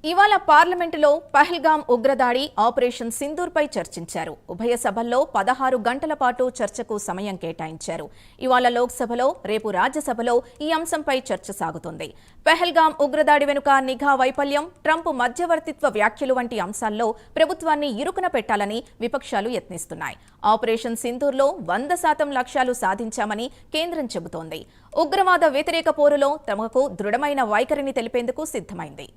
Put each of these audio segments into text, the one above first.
ఇవాళ పార్లమెంటులో పహల్గాం ఉగ్రదాడి ఆపరేషన్ సింధూర్పై చర్చించారు. ఉభయ సభల్లో 16 గంటల పాటు చర్చకు సమయం కేటాయించారు. ఇవాళ లోక్సభలో, రేపు రాజ్యసభలో ఈ అంశంపై చర్చ సాగుతుంది. పహల్గాం ఉగ్రదాడి వెనుక నిఘా వైఫల్యం, ట్రంప్ మధ్యవర్తిత్వ వ్యాఖ్యలు వంటి అంశాల్లో ప్రభుత్వాన్ని ఇరుకున పెట్టాలని విపక్షాలు యత్నిస్తున్నాయి. ఆపరేషన్ సింధూర్లో 100% లక్ష్యాలు సాధించామని కేంద్రం చెబుతోంది. ఉగ్రవాద వ్యతిరేక పోరులో తమకు దృఢమైన వైఖరిని తెలిపేందుకు సిద్ధమైంది.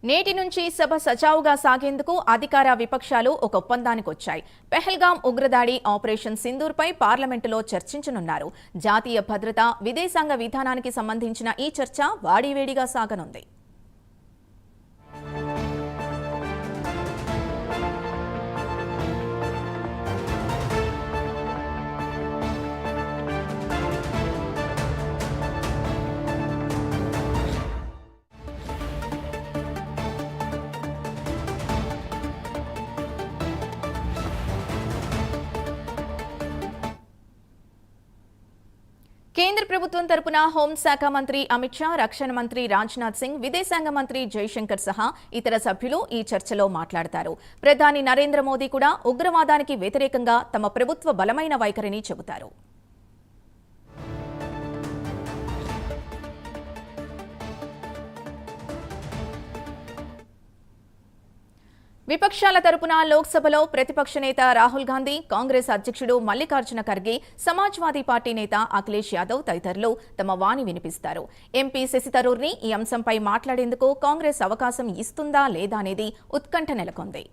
నేటి నుంచి సభ సజావుగా సాగేందుకు అధికార విపక్షాలు ఒక ఒప్పందానికొచ్చాయి. పహల్గాం ఉగ్రదాడి ఆపరేషన్ సింధూర్పై పార్లమెంటులో చర్చించనున్నారు. జాతీయ భద్రత, విదేశాంగ విధానానికి సంబంధించిన ఈ చర్చ వాడివేడిగా సాగనుంది. కేంద్ర ప్రభుత్వం తరపున హోంశాఖ మంత్రి అమిత్ షా, రక్షణ మంత్రి రాజ్నాథ్ సింగ్, విదేశాంగ మంత్రి జైశంకర్ సహా ఇతర సభ్యులు ఈ చర్చలో మాట్లాడతారు. ప్రధాని నరేంద్ర మోదీ కూడా ఉగ్రవాదానికి వ్యతిరేకంగా తమ ప్రభుత్వ బలమైన వైఖరిని చెబుతారు. విపక్షాల తరపున లోక్సభలో ప్రతిపక్ష నేత రాహుల్ గాంధీ, కాంగ్రెస్ అధ్యక్షుడు మల్లికార్జున ఖర్గే, సమాజ్వాదీ పార్టీ నేత అఖిలేష్ యాదవ్ తదితరులు తమ వాణి వినిపిస్తారు. ఎంపీ శశి థరూర్ని ఈ అంశంపై మాట్లాడేందుకు కాంగ్రెస్ అవకాశం ఇస్తుందా లేదా అనేది ఉత్కంఠ నెలకొంది.